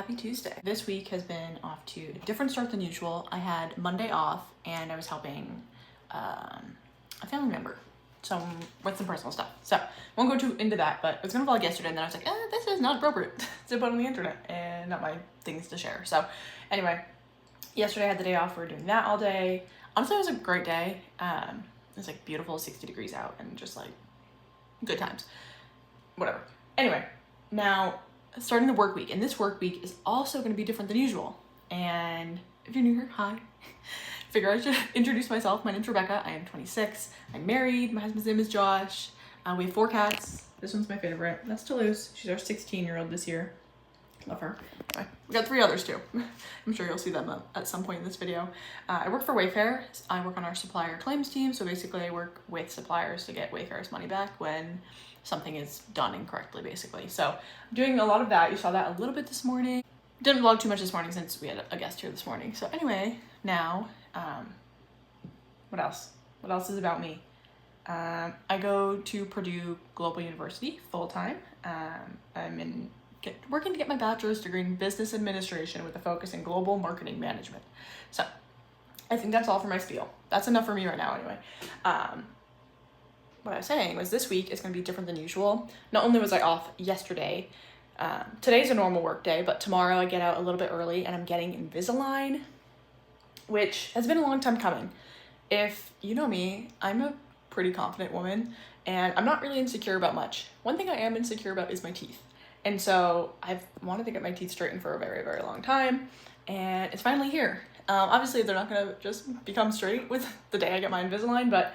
Happy Tuesday. This week has been off to a different start than usual. I had Monday off and I was helping a family member with some personal stuff. So won't go too into that, but I was gonna vlog yesterday and then I was like, this is not appropriate to put on the internet and not my things to share. So anyway, yesterday I had the day off. We were doing that all day. Honestly, it was a great day. It was like beautiful, 60 degrees out and just like good times, whatever. Anyway, now starting the work week, and this work week is also going to be different than usual. And if you're new here, hi. Figure I should introduce myself. My name's Rebecca. I am 26. I'm married. My husband's name is Josh. We have 4 cats. This one's my favorite. That's Toulouse. She's our 16-year-old this year. Love her. Anyway, we got 3 others too. I'm sure you'll see them at some point in this video. I work for Wayfair. I work on our supplier claims team. So basically I work with suppliers to get Wayfair's money back when something is done incorrectly, basically. So I'm doing a lot of that. You saw that a little bit this morning. Didn't vlog too much this morning since we had a guest here this morning. So anyway, now, what else? What else is about me? I go to Purdue Global University full-time. I'm working to get my bachelor's degree in business administration with a focus in global marketing management. So I think that's all for my spiel. That's enough for me right now anyway. What I was saying was this week is going to be different than usual. Not only was I off yesterday, today's a normal work day, but tomorrow I get out a little bit early and I'm getting Invisalign, which has been a long time coming. If you know me, I'm a pretty confident woman and I'm not really insecure about much. One thing I am insecure about is my teeth. And so I've wanted to get my teeth straightened for a very, very long time and it's finally here. Obviously they're not going to just become straight with the day I get my Invisalign, but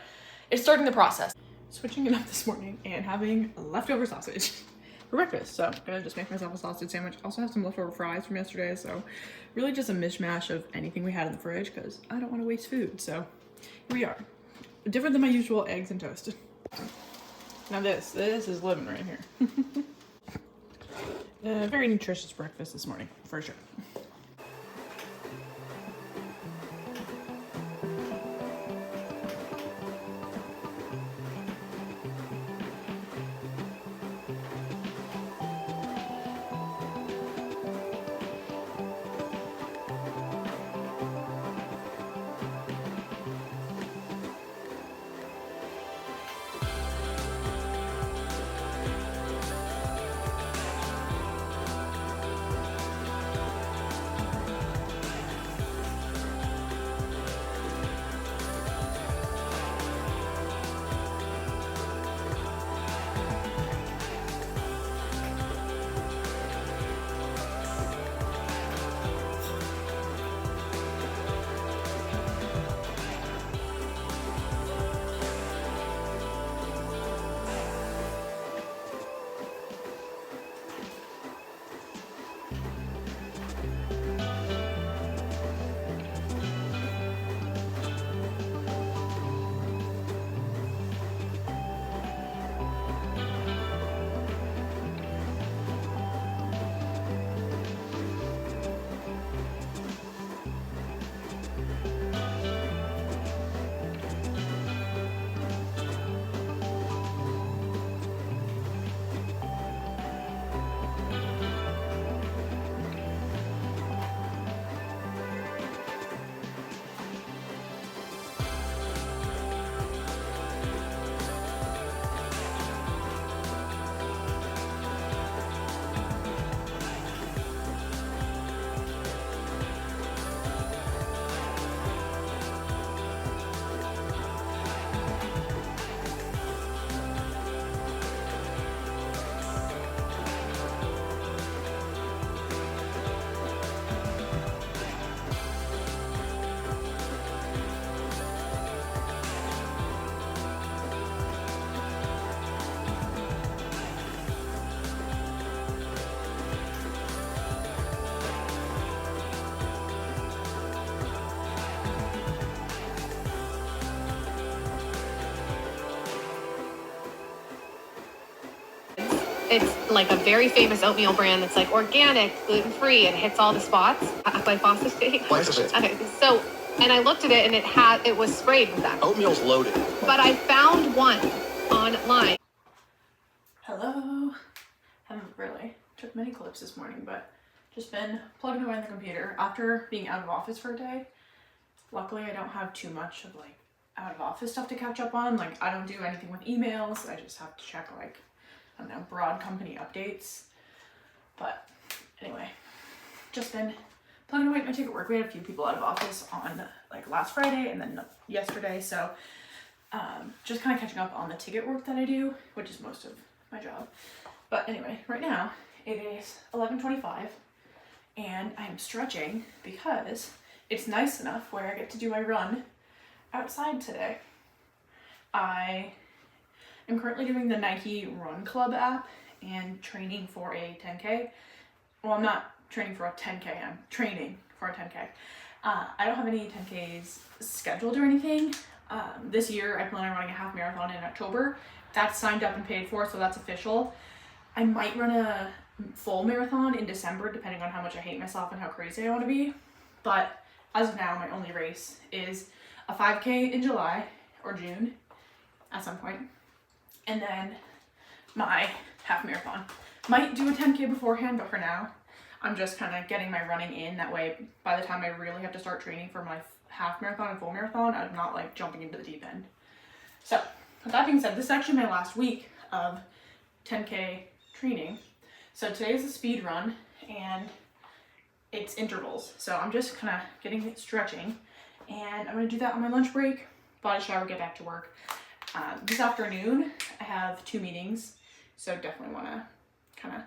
it's starting the process. Switching it up this morning and having leftover sausage for breakfast. So I'm gonna just make myself a sausage sandwich. Also have some leftover fries from yesterday. So really just a mishmash of anything we had in the fridge because I don't want to waste food. So here we are. Different than my usual eggs and toast. Now this is living right here. Very nutritious breakfast this morning, for sure. It's like a very famous oatmeal brand that's like organic, gluten-free, and hits all the spots. Glyphosate. Glyphosate. Okay, so, and I looked at it and it was sprayed with that. Oatmeal's loaded. But I found one online. Hello. Haven't really took many clips this morning, but Just been plugging away on the computer after being out of office for a day. Luckily, I don't have too much of like out of office stuff to catch up on. Like, I don't do anything with emails. I just have to check like, I don't know, broad company updates. But anyway, just been plugging away at my ticket work. We had a few people out of office on like last Friday and then yesterday. So just kind of catching up on the ticket work that I do, which is most of my job. But anyway, right now it is 11:25 and I'm stretching because it's nice enough where I get to do my run outside today. I am currently doing the Nike Run Club app and training for a 10K. Well, I'm not training for a 10K, I'm training for a 10K. I don't have any 10Ks scheduled or anything. This year I plan on running a half marathon in October. That's signed up and paid for, so that's official. I might run a full marathon in December, depending on how much I hate myself and how crazy I want to be. But as of now, my only race is a 5K in July or June at some point. And then my half marathon. Might do a 10K beforehand, but for now, I'm just kind of getting my running in. That way, by the time I really have to start training for my half marathon and full marathon, I'm not like jumping into the deep end. So, with that being said, this is actually my last week of 10K training. So today is a speed run and it's intervals. So I'm just kind of getting it stretching and I'm going to do that on my lunch break, body shower, get back to work. This afternoon I have 2 meetings, so definitely want to kind of,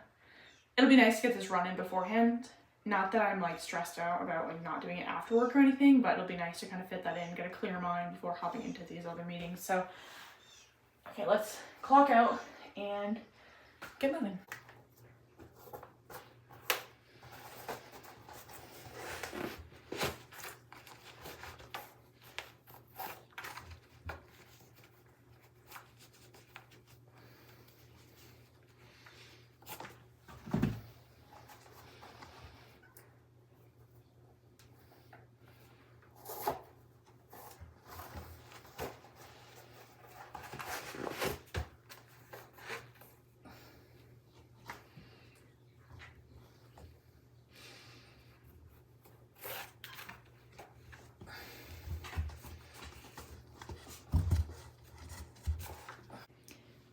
it'll be nice to get this run in beforehand. Not that I'm like stressed out about like not doing it after work or anything, but it'll be nice to kind of fit that in, get a clear mind before hopping into these other meetings. So, okay, let's clock out and get moving.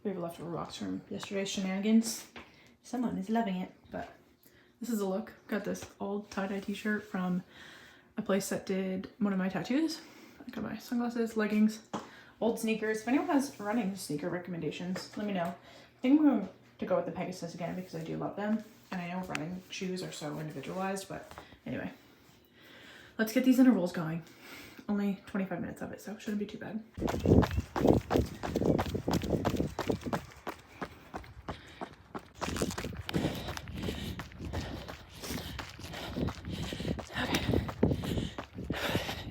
We have a leftover box from yesterday's shenanigans. Someone is loving it, but this is a look. Got this old tie-dye t-shirt from a place that did one of my tattoos. I got my sunglasses, leggings, old sneakers. If anyone has running sneaker recommendations, let me know. I think I'm going to go with the Pegasus again because I do love them. And I know running shoes are so individualized, but anyway. Let's get these intervals going. Only 25 minutes of it, so it shouldn't be too bad.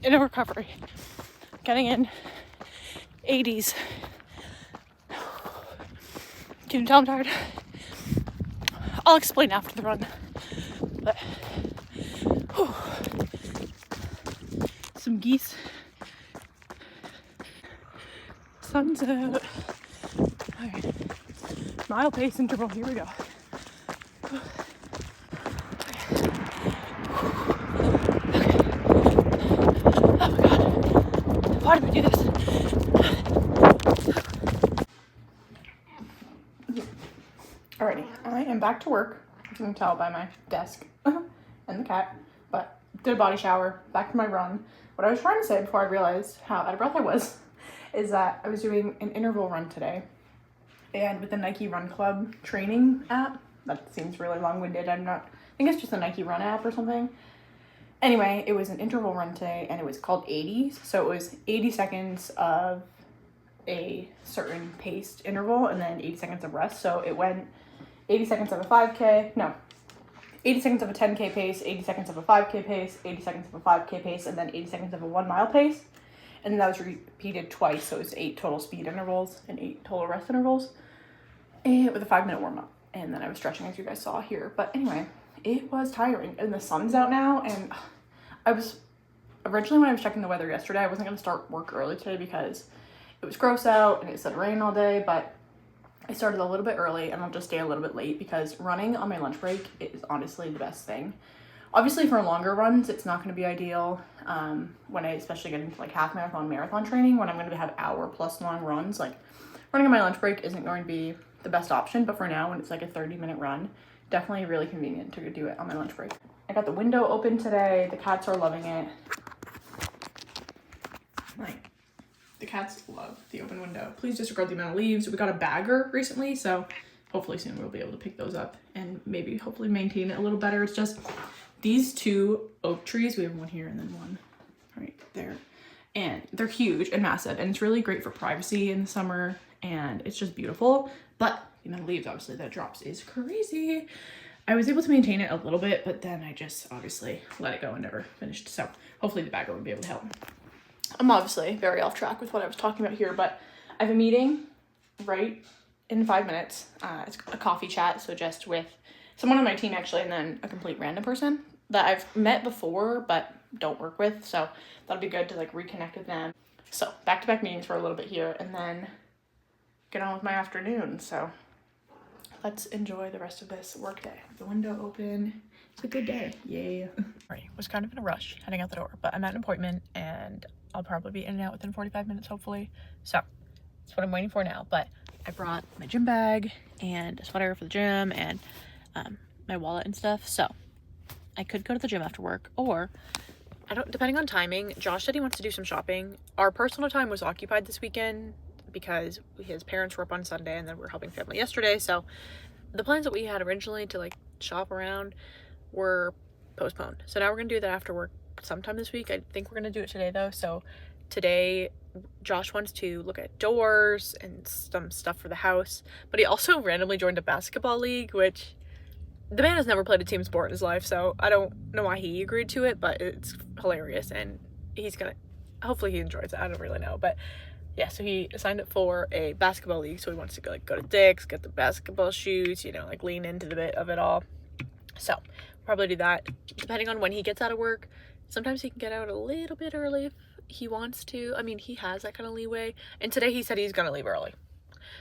In a recovery, getting in 80s. Can you tell I'm tired? I'll explain after the run. But whew. Some geese. Sun's out. Alright. Mile pace interval, here we go. Why did we do this? Alrighty, I am back to work. As you can tell by my desk and the cat, but did a body shower, back to my run. What I was trying to say before I realized how out of breath I was is that I was doing an interval run today, and with the Nike Run Club training app, that seems really long-winded. I think it's just a Nike Run app or something. Anyway, it was an interval run today, and it was called 80s. So it was 80 seconds of a certain paced interval, and then 80 seconds of rest. So it went 80 seconds of a 5K, no, 80 seconds of a 10K pace, 80 seconds of a 5K pace, 80 seconds of a 5K pace, and then 80 seconds of a 1 mile pace. And then that was repeated twice, so it's 8 total speed intervals and 8 total rest intervals, and with a 5-minute warm-up. And then I was stretching, as you guys saw here. But anyway, it was tiring, and the sun's out now, and I was originally, when I was checking the weather yesterday, I wasn't going to start work early today because it was gross out and it said rain all day, but I started a little bit early and I'll just stay a little bit late because running on my lunch break is honestly the best thing. Obviously for longer runs, it's not going to be ideal when I especially get into like half marathon training, when I'm going to have hour plus long runs. Like running on my lunch break isn't going to be the best option, but for now when it's like a 30-minute run, definitely really convenient to do it on my lunch break. I got the window open today. The cats are loving it. Like, the cats love the open window. Please disregard the amount of leaves. We got a bagger recently, so hopefully soon we'll be able to pick those up and maybe hopefully maintain it a little better. It's just these two oak trees. We have one here and then one right there. And they're huge and massive, and it's really great for privacy in the summer, and it's just beautiful. But the amount of leaves, obviously, that drops is crazy. I was able to maintain it a little bit, but then I just obviously let it go and never finished. So hopefully the bagger will be able to help. I'm obviously very off track with what I was talking about here, but I have a meeting right in 5 minutes. It's a coffee chat, so just with someone on my team actually, and then a complete random person that I've met before but don't work with. So that'll be good to like reconnect with them. So back-to-back meetings for a little bit here, and then get on with my afternoon. So let's enjoy the rest of this work day. The window open. It's a good day. Yay. Alright, was kind of in a rush heading out the door, but I'm at an appointment and I'll probably be in and out within 45 minutes, hopefully. So that's what I'm waiting for now. But I brought my gym bag and a sweater for the gym and my wallet and stuff. So I could go to the gym after work, or depending on timing. Josh said he wants to do some shopping. Our personal time was occupied this weekend because his parents were up on Sunday and then we're helping family yesterday. So the plans that we had originally to like shop around were postponed. So now we're gonna do that after work sometime this week. I think we're gonna do it today though. So today Josh wants to look at doors and some stuff for the house, but he also randomly joined a basketball league, which the man has never played a team sport in his life, so I don't know why he agreed to it, but it's hilarious and hopefully he enjoys it. I don't really know, but yeah, so he signed up for a basketball league, so he wants to go to Dick's, get the basketball shoes, like lean into the bit of it all. So probably do that depending on when he gets out of work. Sometimes he can get out a little bit early if he wants to. I mean, he has that kind of leeway, and today he said he's gonna leave early.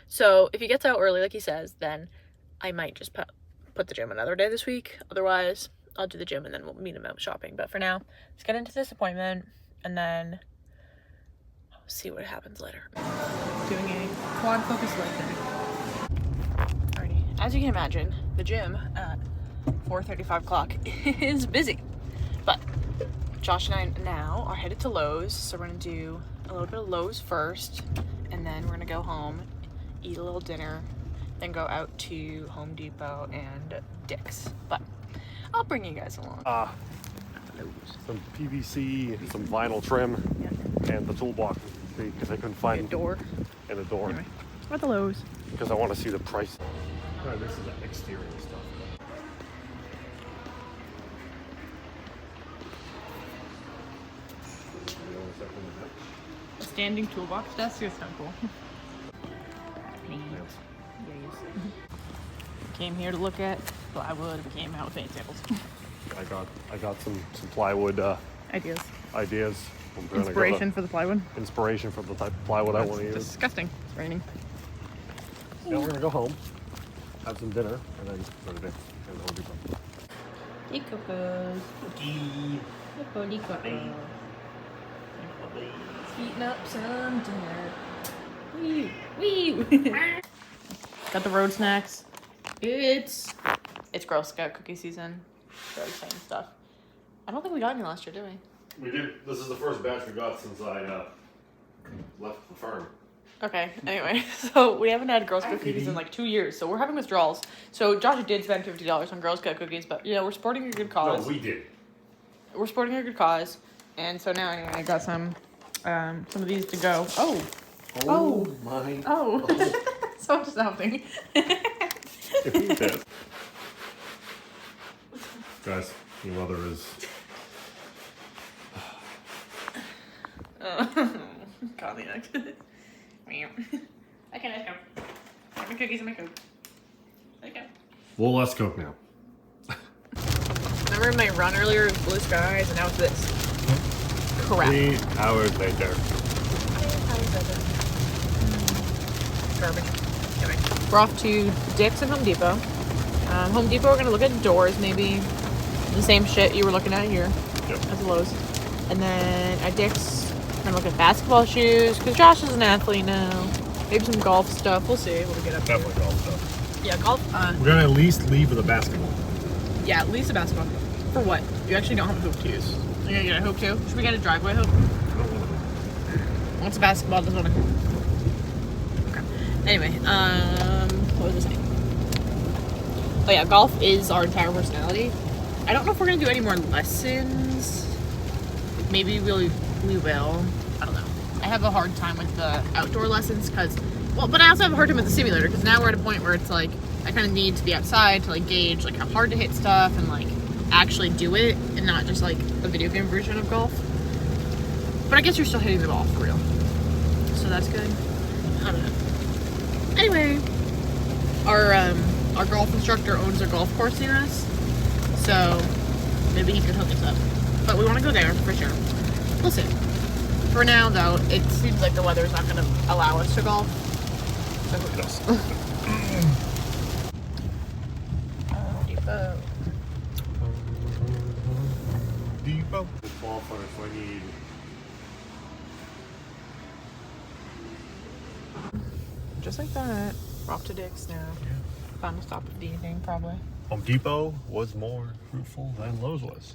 So if he gets out early like he says, then I might just put the gym another day this week. Otherwise I'll do the gym and then we'll meet him out shopping. But for now, let's get into this appointment and then I'll see what happens later. Doing a quad focus leg day. Alrighty, as you can imagine, the gym at 4:35 o'clock is busy, but Josh and I now are headed to Lowe's, so we're gonna do a little bit of Lowe's first, and then we're gonna go home, eat a little dinner, then go out to Home Depot and Dick's. But I'll bring you guys along. Some PVC, some vinyl trim, and the toolbox because I couldn't find a door. And a door. Anyway, we're at the Lowe's. Because I want to see the price. Oh, this is the exterior stuff. A standing toolbox desk is so cool. Came here to look at plywood. We came out with paint samples. I got some plywood Ideas. Inspiration for the plywood. Inspiration for the type of plywood I want to use. Disgusting. It's raining. Now we're gonna go home, have some dinner, and then go to Dick's and Home Depot. Hey, Cocos. Coco. Eating up some dinner. Wee. Got the road snacks. It's Girl Scout cookie season. Very exciting stuff. I don't think we got any last year, did we? We did. This is the first batch we got since I left the farm. Okay, anyway, so we haven't had Girl Scout cookies in like 2 years, so we're having withdrawals. So Josh did spend $50 on Girl Scout cookies, but we're supporting a good cause. No, we did. We're supporting a good cause, and so now I got some of these to go. Oh my. Oh. So something. Guys, your mother is. Call me next. Okay, let's go. Have my cookies and my Coke. Let's go. Well, let's cook now. Remember my run earlier with blue skies, and now it's this. Crap. 3 hours later. Garbage. Anyway, we're off to Dick's and Home Depot. Home Depot, we're gonna look at doors, maybe the same shit you were looking at here as Lowe's. And then at Dick's, we're gonna look at basketball shoes because Josh is an athlete now. Maybe some golf stuff. We'll see what we get up to. Definitely golf stuff. Yeah, golf. We're gonna at least leave with a basketball. Yeah, at least a basketball. For what? You actually don't have a hoop to use. You're gonna get a hoop too? Should we get a driveway hoop? Once a basketball, doesn't want to hoop. Okay. Anyway, what was I saying? Oh yeah, golf is our entire personality. I don't know if we're gonna do any more lessons. Maybe we will. I don't know. I have a hard time with the outdoor lessons because, well, but I also have a hard time with the simulator because now we're at a point where it's like I kind of need to be outside to like gauge like how hard to hit stuff and like actually do it and not just like a video game version of golf. But I guess you're still hitting the ball for real, so that's good. I don't know. Anyway, our golf instructor owns a golf course near us, so maybe he could hook us up. But we want to go there for sure. We'll see. For now, though, it seems like the weather's not going to allow us to golf. So who knows? Depot. Depot. The ball for if I need. Just like that. We're off to Dick's now. Yeah. Final stop of the evening, probably. Home Depot was more fruitful than Lowe's was.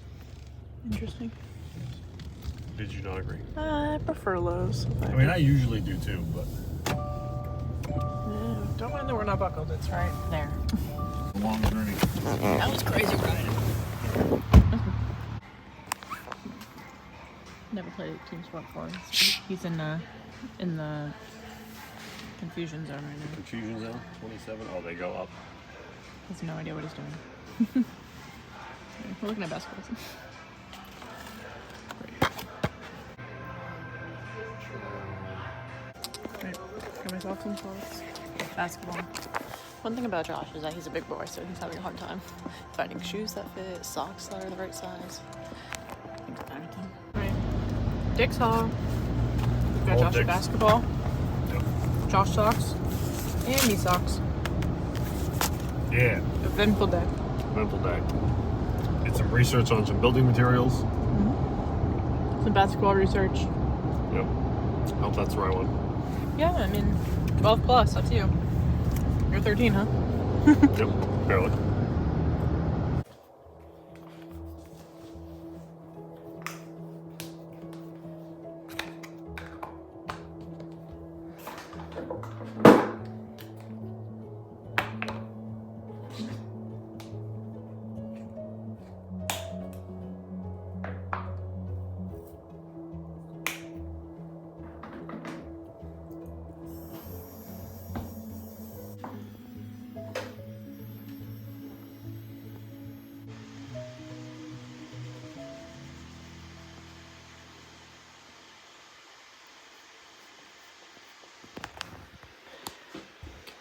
Interesting. Did you not agree? I prefer Lowe's. I mean, I usually do too, but. Yeah, don't mind that we're not buckled. It's right there. Long journey. That was crazy ride. Never played team sport before. He's in the confusion zone right now. Confusion zone, 27. Oh, they go up. He has no idea what he's doing. We're looking at basketballs. Right, got myself some clothes. Basketball. One thing about Josh is that he's a big boy, so he's having a hard time finding shoes that fit, socks that are the right size. Things like that. Right. Dick's Hall. We've got All Josh Dick's. basketball. Yep. Josh socks. And me socks. Yeah. Eventful day. Mental day. Did some research on some building materials. Some basketball research. Yep. I hope that's the right one. Yeah, I mean, 12 plus, up to you. You're 13, huh? Yep. Barely.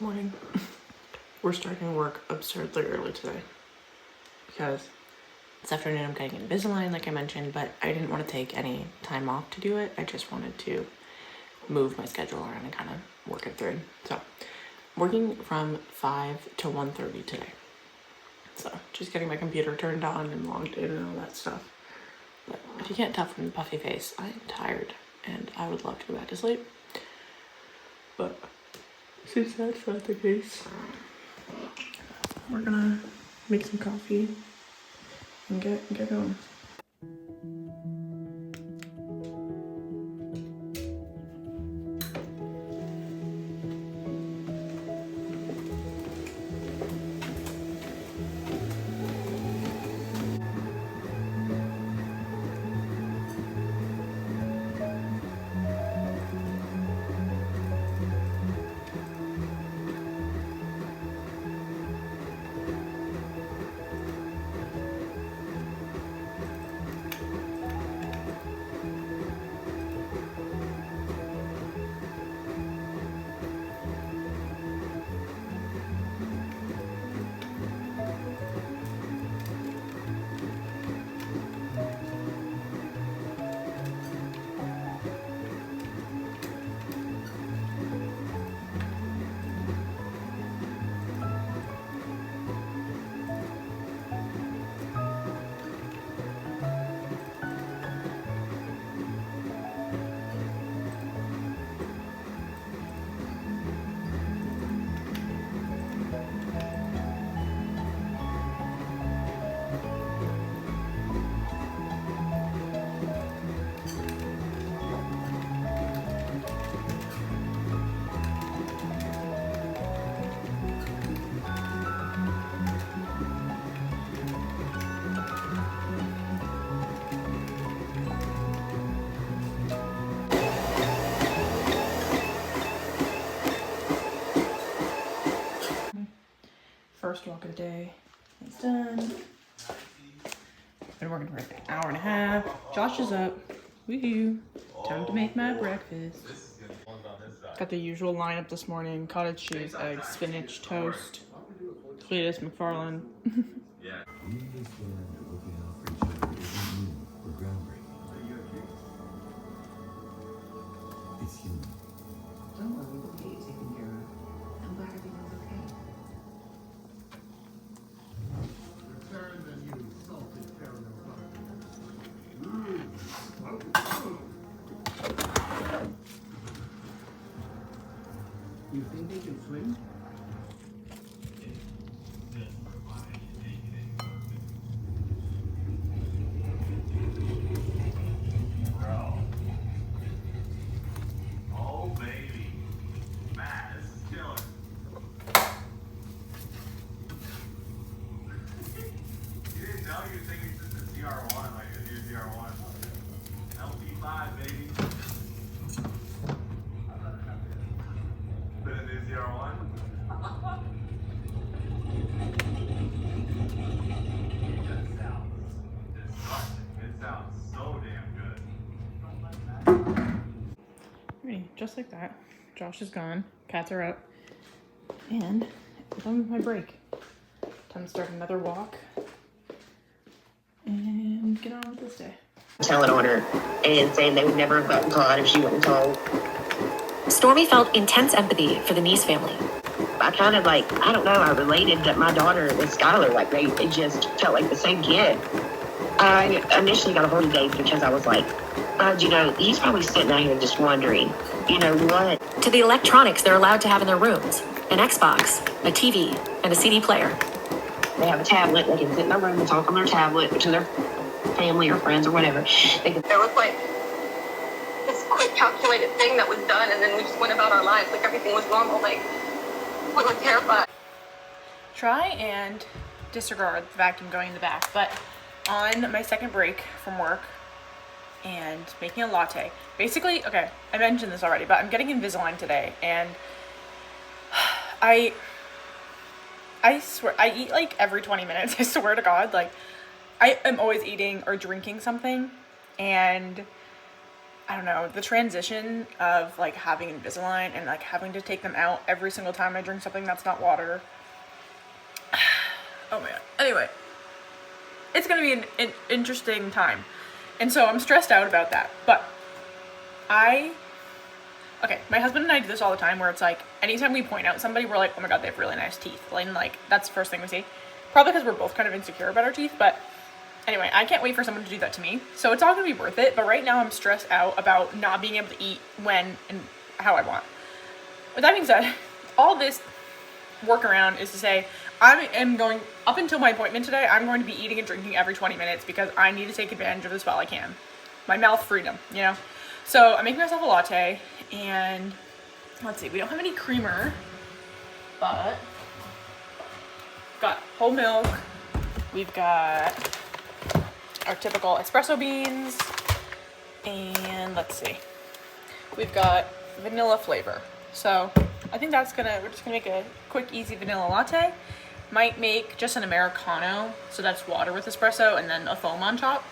Morning. We're starting work absurdly early today because this afternoon I'm getting Invisalign, like I mentioned, but I didn't want to take any time off to do it. I just wanted to move my schedule around and kind of work it through. So, working from 5 to 1:30 today. So, just getting my computer turned on and logged in and all that stuff. But if you can't tell from the puffy face, I'm tired and I would love to go back to sleep. But since that's not the case, we're gonna make some coffee and get going. first walk of the day. It's done. Been working for an hour and a half. Josh is up. Woohoo. Time to make my breakfast. Got the usual lineup this morning. Cottage cheese, eggs, spinach, toast. Cletus McFarland. Yeah. It's human. Don't worry, we'll get you taken care of. I'm glad everything's okay. Returned and you salted caramel You think they can swim? Oh, baby. Man, this is killer. You didn't know you were thinking this is DR1, like a new DR1. LP5, baby. Been a new DR1? That sounds disgusting. It sounds so damn good. Ready, just like that. Josh is gone. Cats are up. And I'm done with my break. Time to start another walk. And get on with this day. Telling on her and saying they would never have gotten caught if she wasn't told. Stormy felt intense empathy for the Neese family. I kind of like, I don't know, I related that my daughter and Skylar, like they just felt like the same kid. I initially got a hold of Dave because I was like, he's probably sitting out here just wondering, what? To the electronics they're allowed to have in their rooms: an Xbox, a TV, and a CD player. They have a tablet, they can sit in their room and talk on their tablet to their family or friends or whatever. There was like this quick calculated thing that was done, and then we just went about our lives like everything was normal. Like we were terrified. Try and disregard the vacuum going in the back, but on my second break from work and making a latte. Basically, okay, I mentioned this already, but I'm getting Invisalign today, and I swear, I eat like every 20 minutes, I swear to God. Like, I am always eating or drinking something, and I don't know, the transition of like having Invisalign and like having to take them out every single time I drink something that's not water. Oh man. Anyway, it's gonna be an interesting time. And so I'm stressed out about that. But my husband and I do this all the time, where it's like, anytime we point out somebody, we're like, oh my God, they have really nice teeth. Like that's the first thing we see. Probably because we're both kind of insecure about our teeth, but anyway, I can't wait for someone to do that to me. So it's all gonna be worth it, but right now I'm stressed out about not being able to eat when and how I want. With that being said, all this workaround is to say, I am going, up until my appointment today, I'm going to be eating and drinking every 20 minutes because I need to take advantage of this while I can. My mouth freedom, So I'm making myself a latte, and let's see, we don't have any creamer, but we've got whole milk, we've got our typical espresso beans, and let's see, we've got vanilla flavor. So I think we're just gonna make a quick, easy vanilla latte. Might make just an Americano, so that's water with espresso and then a foam on top.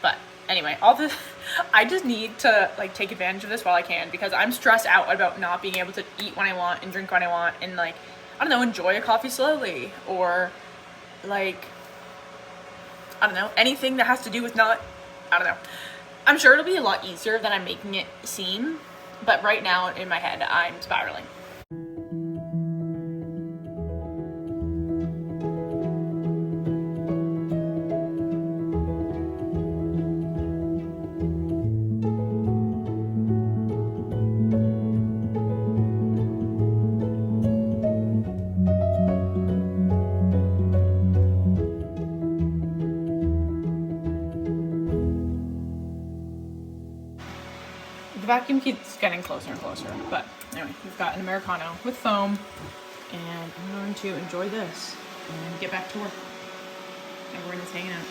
But anyway, I just need to like take advantage of this while I can, because I'm stressed out about not being able to eat when I want and drink when I want, and like, I don't know, enjoy a coffee slowly, or like, I don't know, anything that has to do with I don't know. I'm sure it'll be a lot easier than I'm making it seem, but right now in my head, I'm spiraling. The vacuum keeps getting closer and closer, but anyway, we've got an Americano with foam, and I'm going to enjoy this and get back to work. Everyone is hanging out.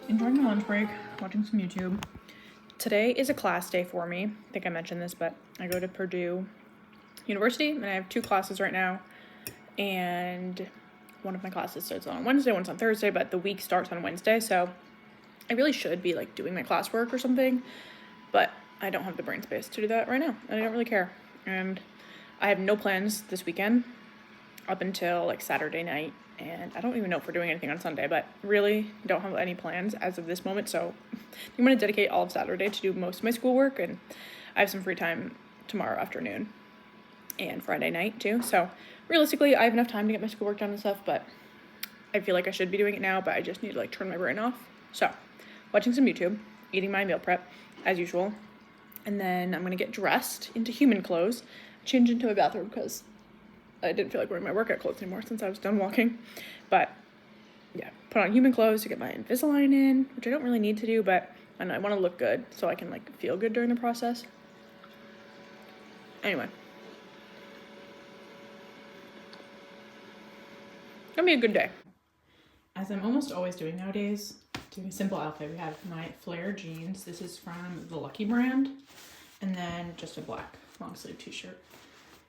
Enjoying my lunch break, watching some YouTube. Today is a class day for me. I think I mentioned this, but I go to Purdue University and I have 2 classes right now. And one of my classes starts on Wednesday, one's on Thursday, but the week starts on Wednesday. So I really should be like doing my classwork or something, but I don't have the brain space to do that right now. And I don't really care. And I have no plans this weekend up until like Saturday night. And I don't even know if we're doing anything on Sunday, but really don't have any plans as of this moment. So I'm going to dedicate all of Saturday to do most of my schoolwork, and I have some free time tomorrow afternoon and Friday night too. So realistically, I have enough time to get my schoolwork done and stuff, but I feel like I should be doing it now, but I just need to like turn my brain off. So watching some YouTube, eating my meal prep as usual, and then I'm going to get dressed into human clothes, change into my bathroom because I didn't feel like wearing my workout clothes anymore since I was done walking. But yeah, put on human clothes to get my Invisalign in, which I don't really need to do, but I know I want to look good so I can like feel good during the process. Anyway, gonna be a good day. As I'm almost always doing nowadays, doing a simple outfit. We have my flare jeans. This is from the Lucky brand, and then just a black long sleeve t-shirt.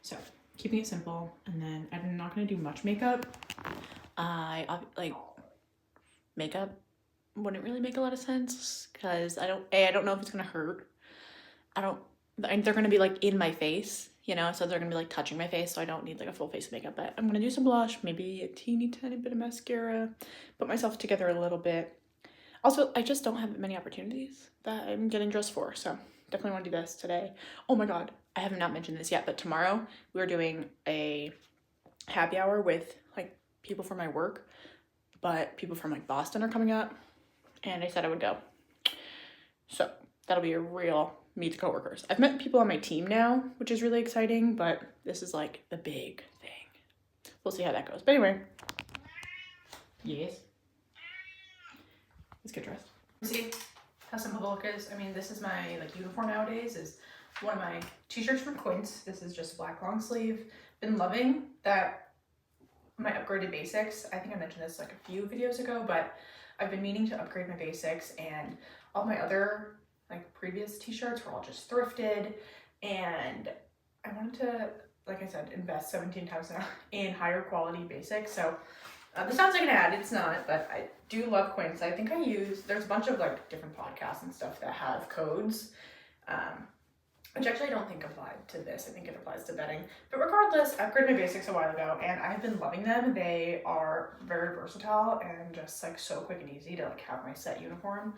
So keeping it simple, and then I'm not gonna do much makeup. Makeup wouldn't really make a lot of sense because I don't know if it's gonna hurt. They're gonna be like in my face, you know, so they're gonna be like touching my face, so I don't need like a full face of makeup. But I'm gonna do some blush, maybe a teeny tiny bit of mascara, put myself together a little bit. Also, I just don't have many opportunities that I'm getting dressed for, so definitely want to do this today. Oh my god, I have not mentioned this yet, but tomorrow we're doing a happy hour with like people from my work, but people from like Boston are coming up, and I said I would go. So that'll be a real meet the coworkers. I've met people on my team now, which is really exciting, but this is like the big thing. We'll see how that goes. But anyway, yes. Let's get dressed. See how simple the look is? I mean, this is my like uniform nowadays, is one of my t-shirts from Quince. This is just black long sleeve. Been loving that my upgraded basics. I think I mentioned this like a few videos ago, but I've been meaning to upgrade my basics, and all my other like previous t-shirts were all just thrifted, and I wanted to, like I said, invest 17 times now in higher quality basics. So this sounds like an ad, it's not, but I do love Quince. I think there's a bunch of like different podcasts and stuff that have codes, which actually I don't think applied to this. I think it applies to bedding. But regardless, I upgraded my basics a while ago, and I've been loving them. They are very versatile and just like so quick and easy to like have my set uniform.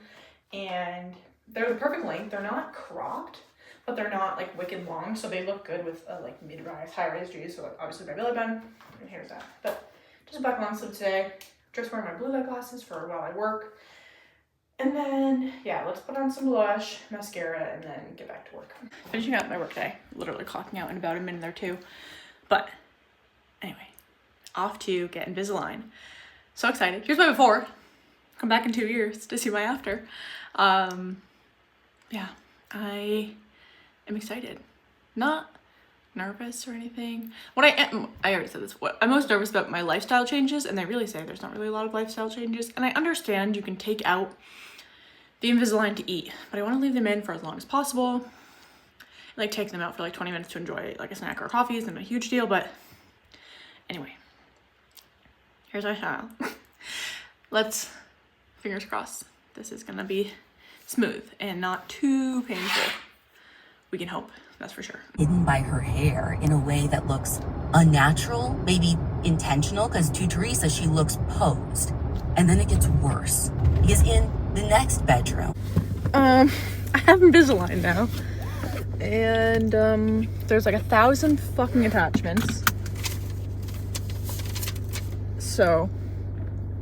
And they're the perfect length. They're not cropped, but they're not like wicked long, so they look good with a like mid-rise, high-rise jeans. So obviously my belly button, and here's that. But just a black long sleeve today. Just wearing my blue light glasses for while I work. And then, yeah, let's put on some blush, mascara, and then get back to work. Finishing up my work day. Literally clocking out in about a minute or two. But anyway, off to get Invisalign. So excited. Here's my before. Come back in 2 years to see my after. Yeah, I am excited. Not nervous or anything. I already said this. What I'm most nervous about my lifestyle changes, and they really say there's not really a lot of lifestyle changes. And I understand you can take out the Invisalign to eat, but I want to leave them in for as long as possible. Like take them out for like 20 minutes to enjoy like a snack or a coffee isn't a huge deal, but anyway, here's my smile. Let's, fingers crossed, this is gonna be smooth and not too painful. We can hope, that's for sure. Hidden by her hair in a way that looks unnatural, maybe intentional, because to Teresa, she looks posed. And then it gets worse, because in the next bedroom. I have Invisalign now, and there's like 1,000 fucking attachments. So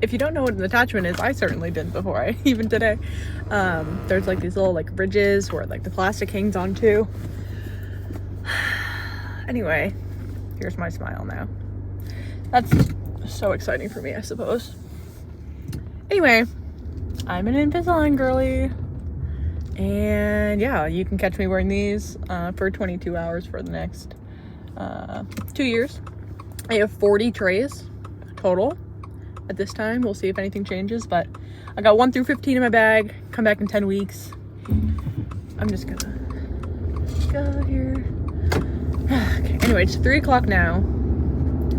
if you don't know what an attachment is, I certainly didn't before, even today. There's like these little like ridges where like the plastic hangs onto. Anyway, here's my smile now. That's so exciting for me, I suppose. Anyway, I'm an Invisalign girly. And yeah, you can catch me wearing these for 22 hours for the next 2 years. I have 40 trays total. at this time. We'll see if anything changes, but I got 1 through 15 in my bag. Come back in 10 weeks. I'm just gonna go here. Okay, anyway, it's 3 o'clock now,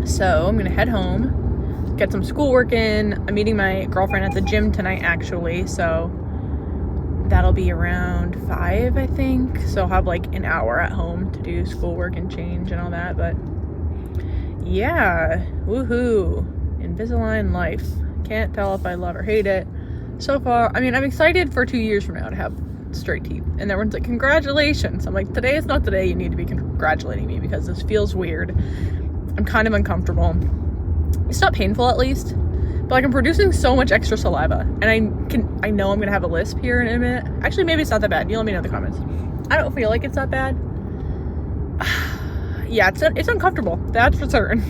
so I'm gonna head home, get some schoolwork in. I'm meeting my girlfriend at the gym tonight, actually, so that'll be around 5, I think. So I'll have like an hour at home to do schoolwork and change and all that, but yeah, woohoo, Invisalign life. Can't tell if I love or hate it. So far, I mean, I'm excited for 2 years from now to have straight teeth, and everyone's like, congratulations. I'm like, today is not the day you need to be congratulating me, because this feels weird. I'm kind of uncomfortable. It's not painful, at least, but like I'm producing so much extra saliva, and I know I'm gonna have a lisp here in a minute. Actually, maybe it's not that bad. You let me know in the comments. I don't feel like it's that bad. Yeah, it's uncomfortable, that's for certain.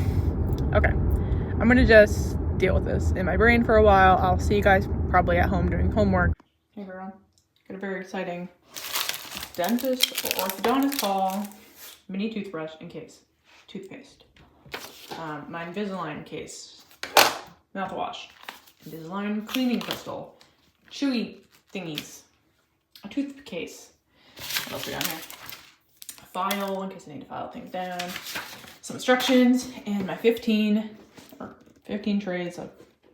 Okay, I'm gonna just deal with this in my brain for a while. I'll see you guys probably at home doing homework. Hey everyone, got a very exciting dentist or orthodontist call. Mini toothbrush in case, toothpaste, my Invisalign case, mouthwash, Invisalign cleaning crystal, chewy thingies, a tooth case. What else we got here? A file in case I need to file things down, some instructions, and my 15 trays of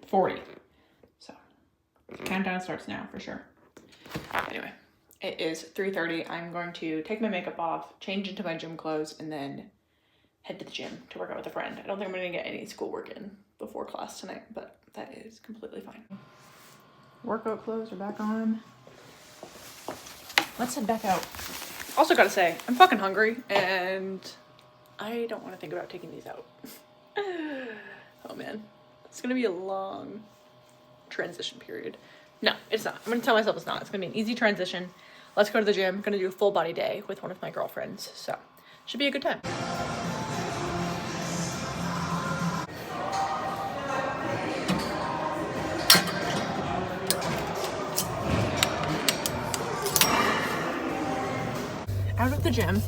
40. So countdown starts now for sure. Anyway, it is 3:30. I'm going to take my makeup off, change into my gym clothes, and then head to the gym to work out with a friend. I don't think I'm gonna get any schoolwork in before class tonight, but that is completely fine. Workout clothes are back on. Let's head back out. Also gotta say, I'm fucking hungry, and I don't want to think about taking these out. Oh man, it's gonna be a long transition period. No, it's not. I'm gonna tell myself it's not. It's gonna be an easy transition. Let's go to the gym. I'm gonna do a full body day with one of my girlfriends, so should be a good time. Out of the gym,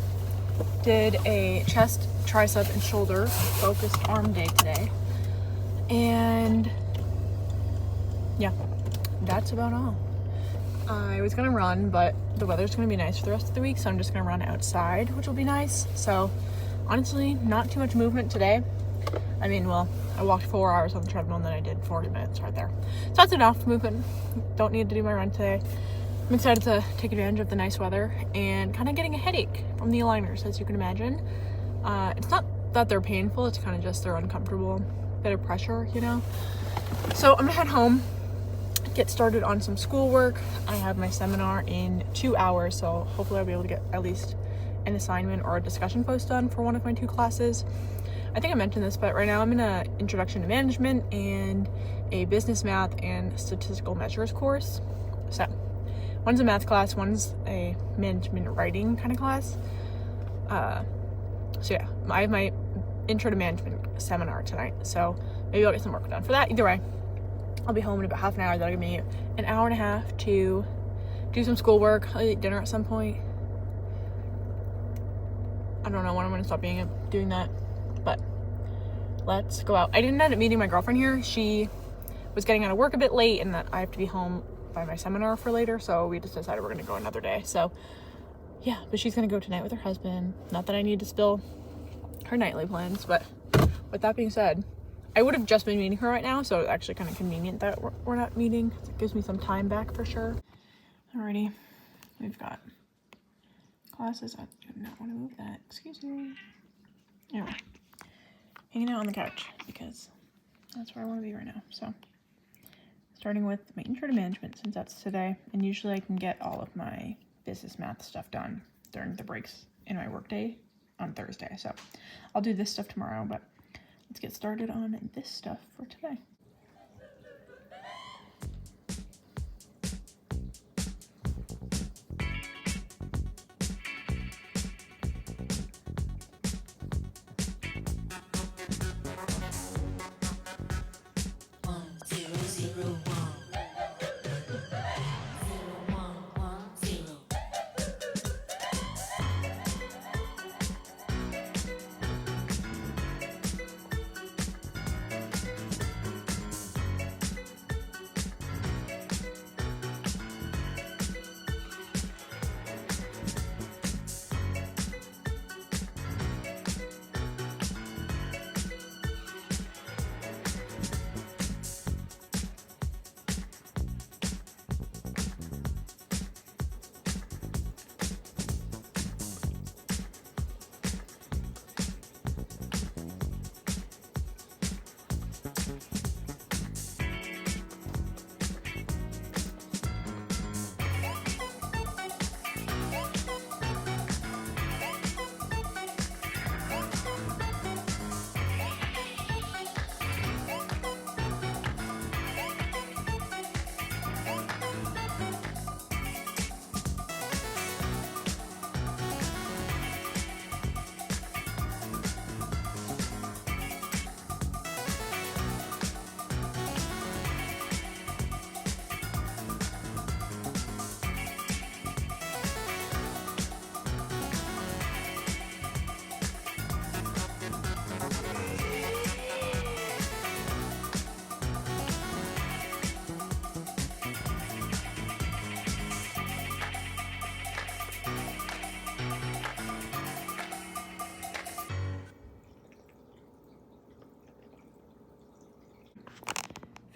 did a chest, tricep, and shoulder focused arm day today, and yeah, that's about all. I was gonna run, but the weather's gonna be nice for the rest of the week, so I'm just gonna run outside, which will be nice. So honestly, not too much movement today. I mean, well, I walked 4 hours on the treadmill, and then I did 40 minutes right there, so that's enough movement. Don't need to do my run today. I'm excited to take advantage of the nice weather and kind of getting a headache from the aligners, as you can imagine. It's not that they're painful, it's kind of just they're uncomfortable, bit of pressure, you know? So I'm gonna head home, get started on some schoolwork. I have my seminar in 2 hours, so hopefully I'll be able to get at least an assignment or a discussion post done for one of my 2 classes. I think I mentioned this, but right now I'm in an introduction to management and a business math and statistical measures course. So one's a math class, one's a management writing kind of class. So yeah, I have my intro to management seminar tonight, so maybe I'll get some work done for that. Either way, I'll be home in about half an hour. That'll give me an hour and a half to do some schoolwork. I'll eat dinner at some point. I don't know when I'm gonna stop doing that, but let's go out. I didn't end up meeting my girlfriend here. She was getting out of work a bit late, and that I have to be home by my seminar for later, so we just decided we're gonna go another day. So yeah, but she's gonna go tonight with her husband. Not that I need to spill her nightly plans, but with that being said, I would have just been meeting her right now, so it's actually kind of convenient that we're not meeting. It gives me some time back for sure. Alrighty, we've got classes. I do not want to move that, excuse me. Anyway, hanging out on the couch because that's where I want to be right now. So starting with my intro to management, since that's today, and usually I can get all of my business math stuff done during the breaks in my workday on Thursday. So I'll do this stuff tomorrow, but let's get started on this stuff for today.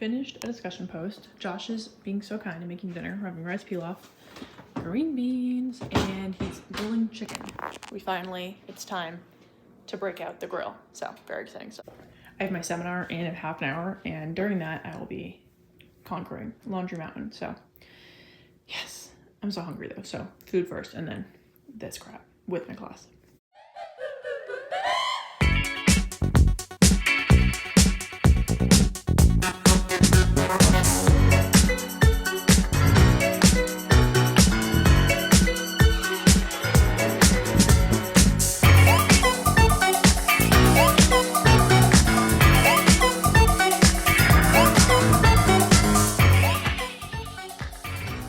finished a discussion post. Josh is being so kind and making dinner. We're having rice pilaf, green beans, and he's grilling chicken. It's time to break out the grill. So very exciting stuff. I have my seminar in half an hour, and during that I will be conquering Laundry Mountain. So yes, I'm so hungry though. So food first and then this crap with my class.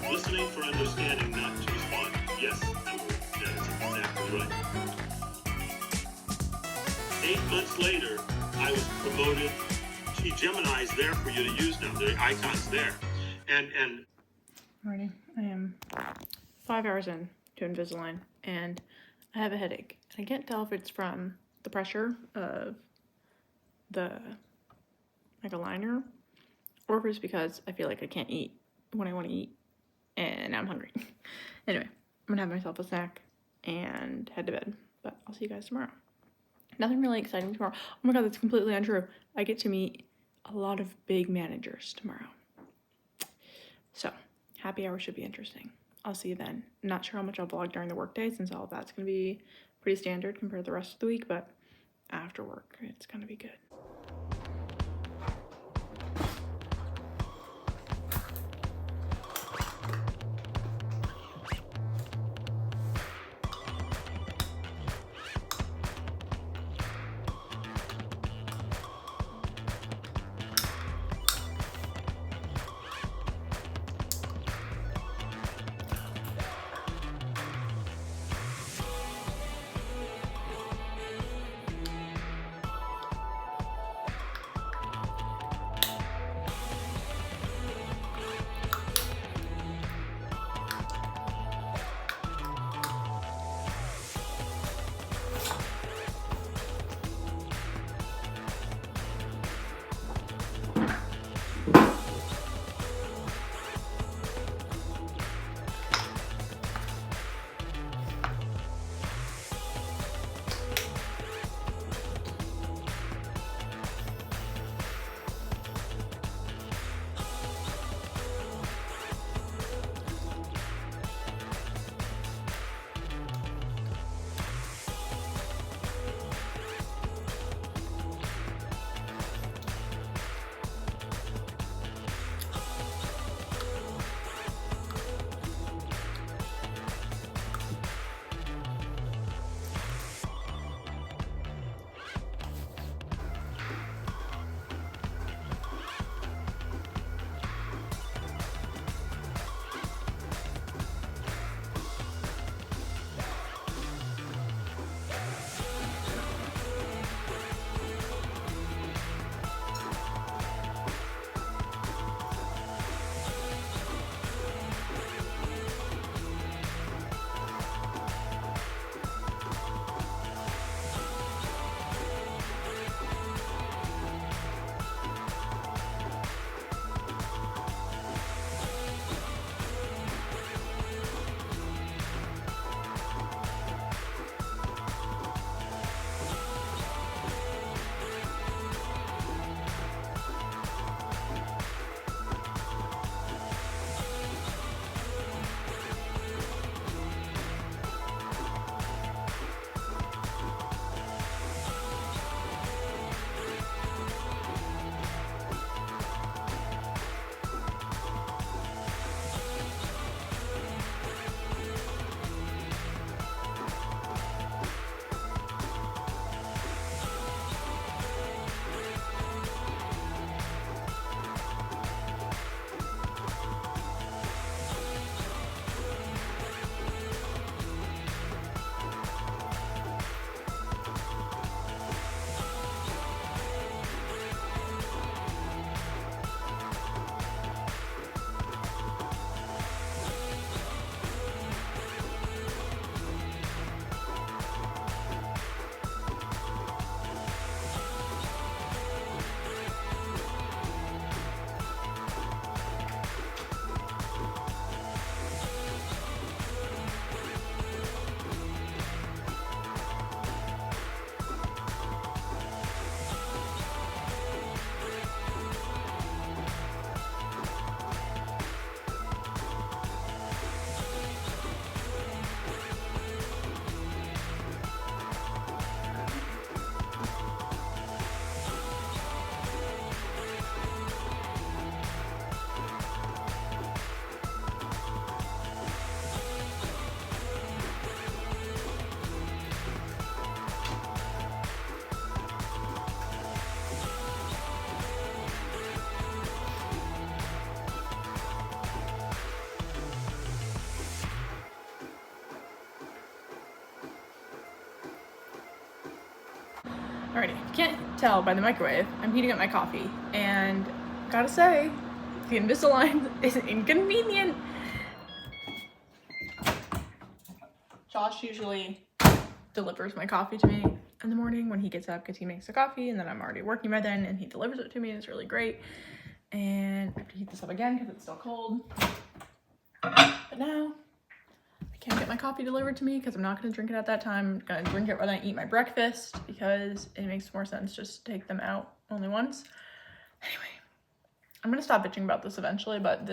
Listening for understanding, not to respond. Yes, that is exactly right. 8 months later, I was promoted. Gee, Gemini is there for you to use now. The icon's there. And Morning. I am 5 hours in to Invisalign and I have a headache. I can't tell if it's from the pressure of the aligner or if it's because I feel like I can't eat when I want to eat and I'm hungry. Anyway, I'm gonna have myself a snack and head to bed, but I'll see you guys tomorrow. Nothing really exciting tomorrow. Oh my god, that's completely untrue. I get to meet a lot of big managers tomorrow. So, happy hour should be interesting. I'll see you then. Not sure how much I'll vlog during the workday since all of that's going to be pretty standard compared to the rest of the week, but after work, it's going to be good. Alrighty, can't tell by the microwave, I'm heating up my coffee, and gotta say, the Invisalign is inconvenient. Josh usually delivers my coffee to me in the morning when he gets up because he makes the coffee, and then I'm already working by then, and he delivers it to me, and it's really great. And I have to heat this up again because it's still cold. But now, I can't get my coffee delivered to me because I'm not going to drink it at that time. I'm going to drink it when I eat my breakfast because it makes more sense just to take them out only once. Anyway, I'm going to stop bitching about this eventually, but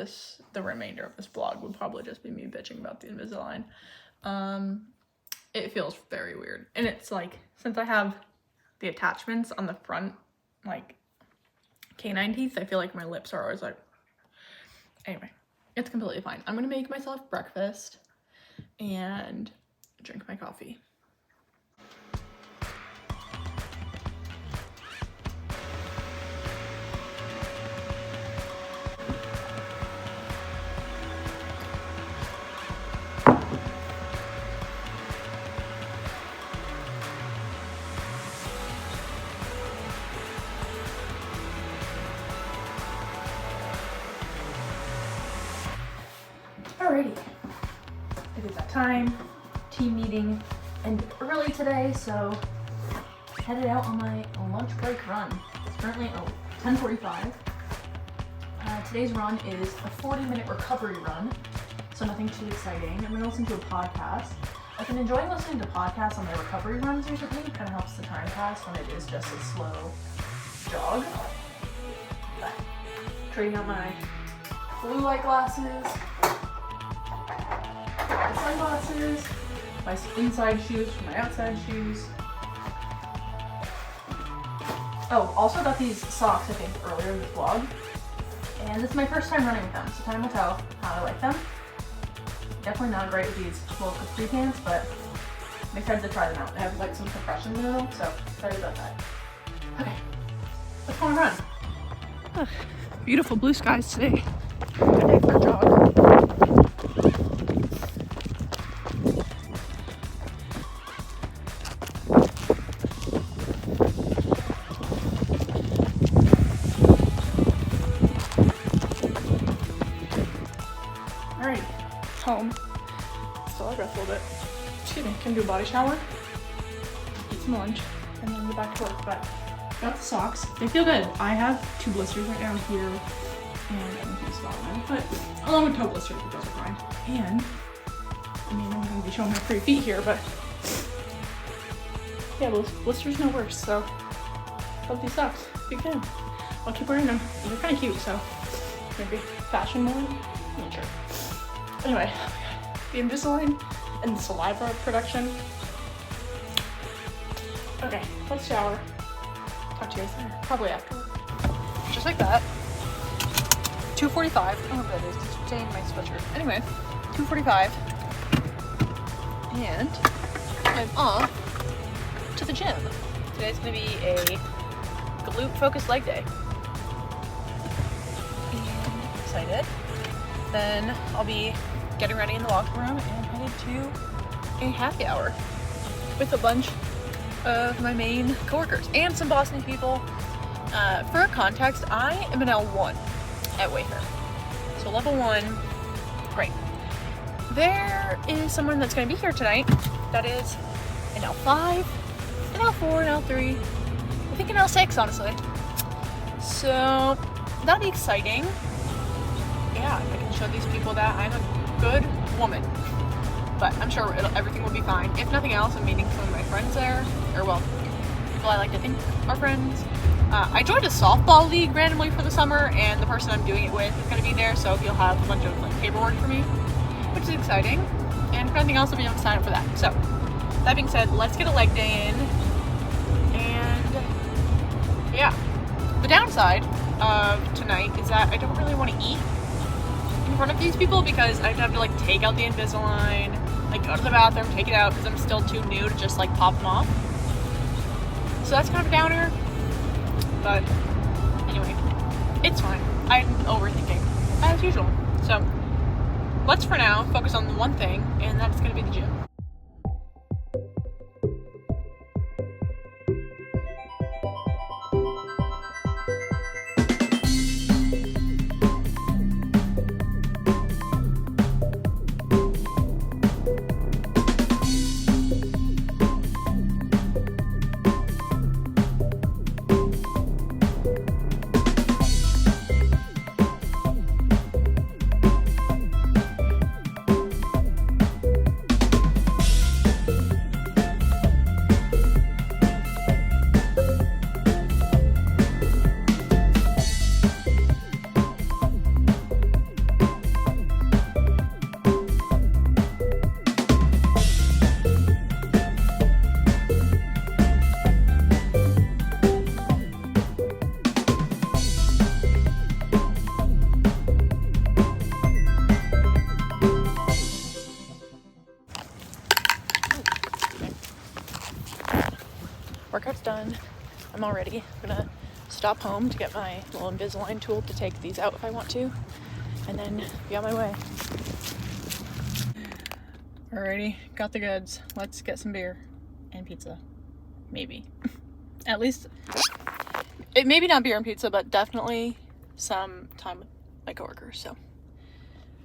the remainder of this vlog would probably just be me bitching about the Invisalign. It feels very weird. And it's like, since I have the attachments on the front, like canine teeth, I feel like my lips are always like, anyway, it's completely fine. I'm going to make myself breakfast and drink my coffee. Alrighty, it is that time. Team meeting ended early today, so headed out on my lunch break run. It's currently 10:45. Today's run is a 40-minute recovery run, so nothing too exciting. I'm gonna listen to a podcast. I've been enjoying listening to podcasts on my recovery runs recently. It kind of helps the time pass when it is just a slow jog. But trading out my blue light glasses, my sunglasses, my inside shoes for my outside shoes. Oh, also got these socks, I think, earlier in the vlog. And this is my first time running with them, so time will tell how I like them. Definitely not great with these little capri pants, but I'm excited to try them out. They have like some compression in them, so excited about that. Okay, let's go on a run. Ugh, beautiful blue skies today. Good day for a jog. Alright, home. Still I rest a little bit. Excuse me, can do a body shower, eat some lunch, and then get back to work. But got the socks. They feel good. I have 2 blisters right down here, and I'm gonna swallow them. But along with toe blisters, but those are fine. And I mean, I'm gonna be showing my pretty feet here, but yeah, blisters no worse. So love these socks. Big fan. I'll keep wearing them. They're kind of cute, so maybe fashion mode. I'm not sure. Anyway, the Invisalign and the saliva production. Okay, let's shower. Talk to you guys later. Probably after. Just like that. 2:45. Oh, that is just staying my sweatshirt. Anyway, 2:45. And I'm off to the gym. Today's gonna be a glute focused leg day. And excited. Then I'll be getting ready in the locker room and headed to a happy hour with a bunch of my main coworkers and some Boston people. For context, I am an L1 at Wayfair. So level 1, great. There is someone that's going to be here tonight that is an L5, an L4, an L3, I think an L6, honestly. So that'll be exciting. Yeah, I can show these people that I'm a good woman. But I'm sure everything will be fine. If nothing else, I'm meeting some of my friends there. Or, well, people I like to think are friends. I joined a softball league randomly for the summer, and the person I'm doing it with is going to be there, so he'll have a bunch of like paperwork for me, which is exciting. And if anything else, I'll be able to sign up for that. So, that being said, let's get a leg day in. And, yeah. The downside of tonight is that I don't really want to eat in front of these people because I'd have to like take out the Invisalign, like go to the bathroom, take it out because I'm still too new to just like pop them off. So that's kind of a downer, but anyway, it's fine. I'm overthinking as usual. So let's for now focus on the one thing, and that's going to be the gym. stop home to get my little Invisalign tool to take these out if I want to, and then be on my way. Alrighty, got the goods. Let's get some beer and pizza. Maybe. At least, it maybe not beer and pizza, but definitely some time with my coworkers, so.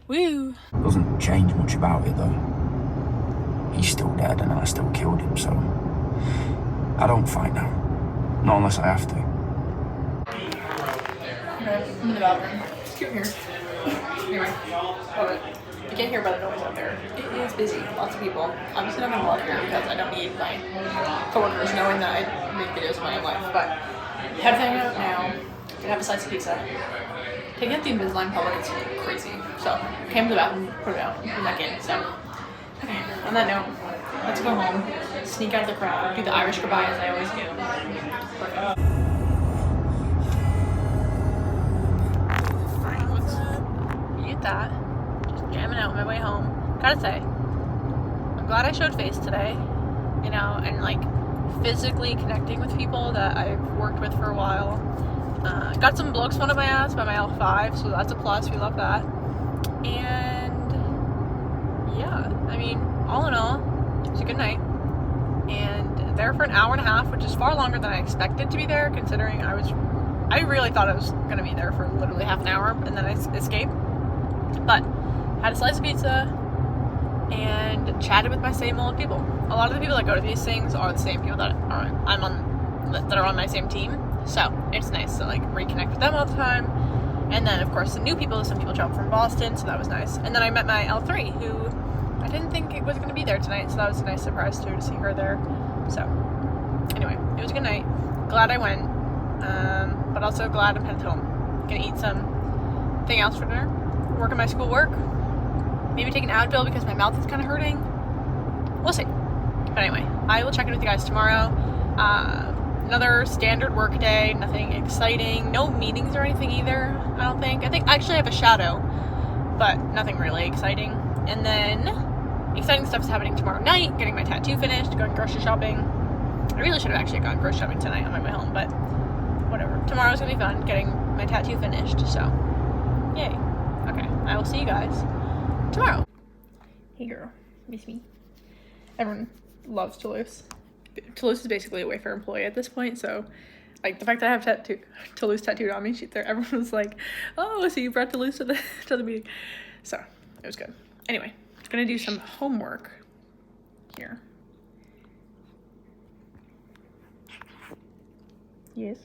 Woo! Doesn't change much about it though. He's still dead and I still killed him, so I don't fight now. Not unless I have to. Okay, I'm in the bathroom. It's cute here. Anyway, love it. You can't hear by the noise out there. It is busy, lots of people. I'm just gonna vlog here because I don't need my coworkers knowing that I make videos of my own life. But head hang out now. Gonna have a slice of pizza. Taking out the Invisalign public is crazy. So came to the bathroom, put it out, put it back in. So okay, on that note, let's go home, sneak out of the crowd, do the Irish goodbye as I always do. Perfect. Mute that. Just jamming out on my way home. Gotta say, I'm glad I showed face today, you know, and like physically connecting with people that I've worked with for a while. Got some blokes wanted my ass by my L5, so that's a plus. We love that. And yeah, I mean, all in all, it was a good night. And there for an hour and a half, which is far longer than I expected to be there, considering I really thought I was gonna be there for literally half an hour and then I escaped. But had a slice of pizza and chatted with my same old people. A lot of the people that go to these things are the same people that are on my same team. So it's nice to like reconnect with them all the time. And then of course the new people, some people traveled from Boston, so that was nice. And then I met my L3 who I didn't think it was going to be there tonight, so that was a nice surprise too to see her there. So anyway, it was a good night. Glad I went, but also glad I'm headed home. Gonna eat something else for dinner, work on my schoolwork, maybe take an Advil because my mouth is kind of hurting. We'll see. But anyway, I will check in with you guys tomorrow. Another standard work day, nothing exciting, no meetings or anything either, I don't think. I think actually I have a shadow, but nothing really exciting. And then exciting stuff is happening tomorrow night, getting my tattoo finished, going grocery shopping. I really should have actually gone grocery shopping tonight on my way home, but whatever. Tomorrow's gonna be fun, getting my tattoo finished, so yay. Okay, I will see you guys tomorrow. Hey girl, miss me? Everyone loves Toulouse. Toulouse is basically a Wayfair employee at this point, so like the fact that I have Toulouse tattooed on me, everyone was like, oh, so you brought Toulouse to the meeting. So it was good. Anyway, I'm gonna do some homework here. Yes.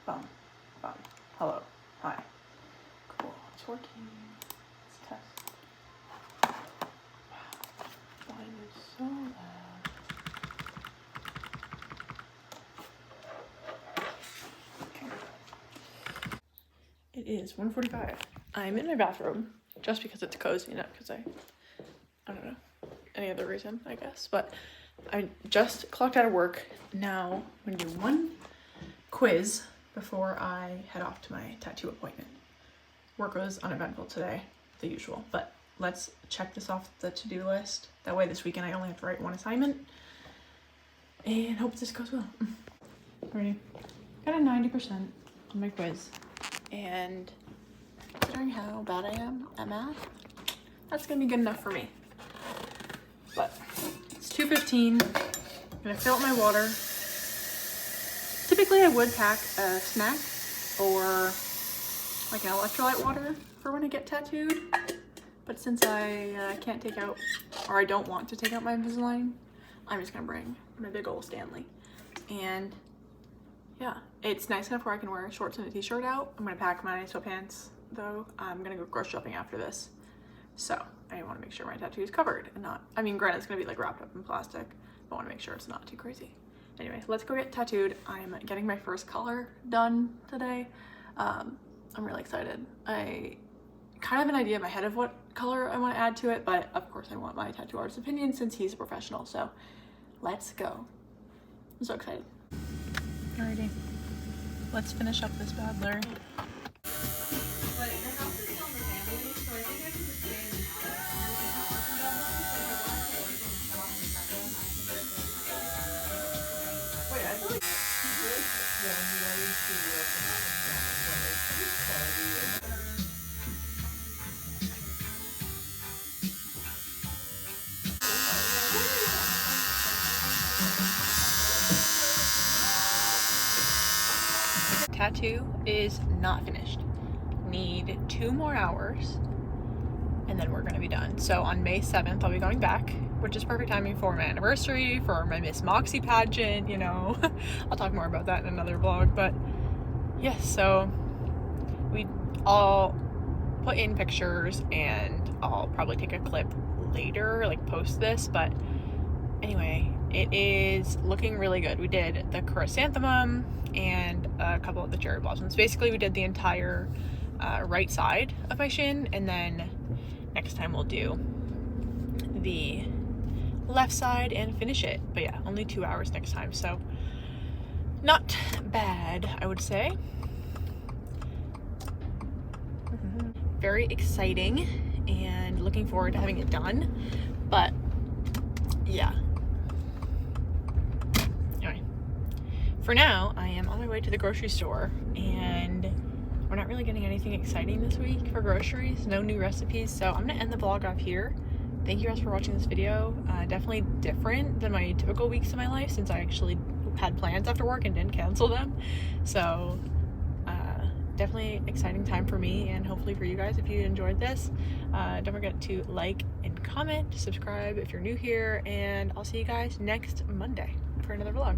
Bum. Bum. Hello. Hi. Cool. It's working. Let's test. Wow. Volume is so loud. Okay. It is 1:45. I'm in my bathroom just because it's cozy, not because I don't know, any other reason, I guess. But I just clocked out of work. Now I'm gonna do one quiz before I head off to my tattoo appointment. Work was uneventful today, the usual, but let's check this off the to-do list. That way this weekend I only have to write one assignment, and hope this goes well. Ready? Got a 90% on my quiz, and considering how bad I am at math, that's gonna be good enough for me. But it's 2:15. I'm gonna fill up my water. Typically I would pack a snack or like an electrolyte water for when I get tattooed, but since I can't take out, or I don't want to take out my Invisalign, I'm just gonna bring my big old Stanley. And yeah, it's nice enough where I can wear shorts and a t-shirt out. I'm gonna pack my sweatpants though. I'm gonna go grocery shopping after this, so I want to make sure my tattoo is covered and not, I mean, granted it's gonna be like wrapped up in plastic, but I want to make sure it's not too crazy. Anyway, let's go get tattooed. I'm getting my first color done today. I'm really excited. I kind of have an idea in my head of what color I want to add to it, but of course I want my tattoo artist's opinion since he's a professional, so let's go. I'm so excited. Alrighty, let's finish up this bad Larry. Tattoo is not finished. Need 2 more hours and then we're gonna be done. So on May 7th I'll be going back, which is perfect timing for my anniversary, for my Miss Moxie pageant, you know. I'll talk more about that in another vlog, but yes, so I'll put in pictures and I'll probably take a clip later, like post this, but anyway, it is looking really good. We did the chrysanthemum and a couple of the cherry blossoms. Basically, we did the entire right side of my shin, and then next time we'll do the left side and finish it. But yeah, only 2 hours next time, so not bad, I would say. Very exciting and looking forward to having it done, but yeah. Anyway, for now I am on my way to the grocery store, and we're not really getting anything exciting this week for groceries, no new recipes, so I'm gonna end the vlog off here. Thank you guys for watching this video. Definitely different than my typical weeks in my life, since I actually had plans after work and didn't cancel them, so definitely exciting time for me and hopefully for you guys if you enjoyed this. Don't forget to like and comment, subscribe if you're new here, and I'll see you guys next Monday for another vlog.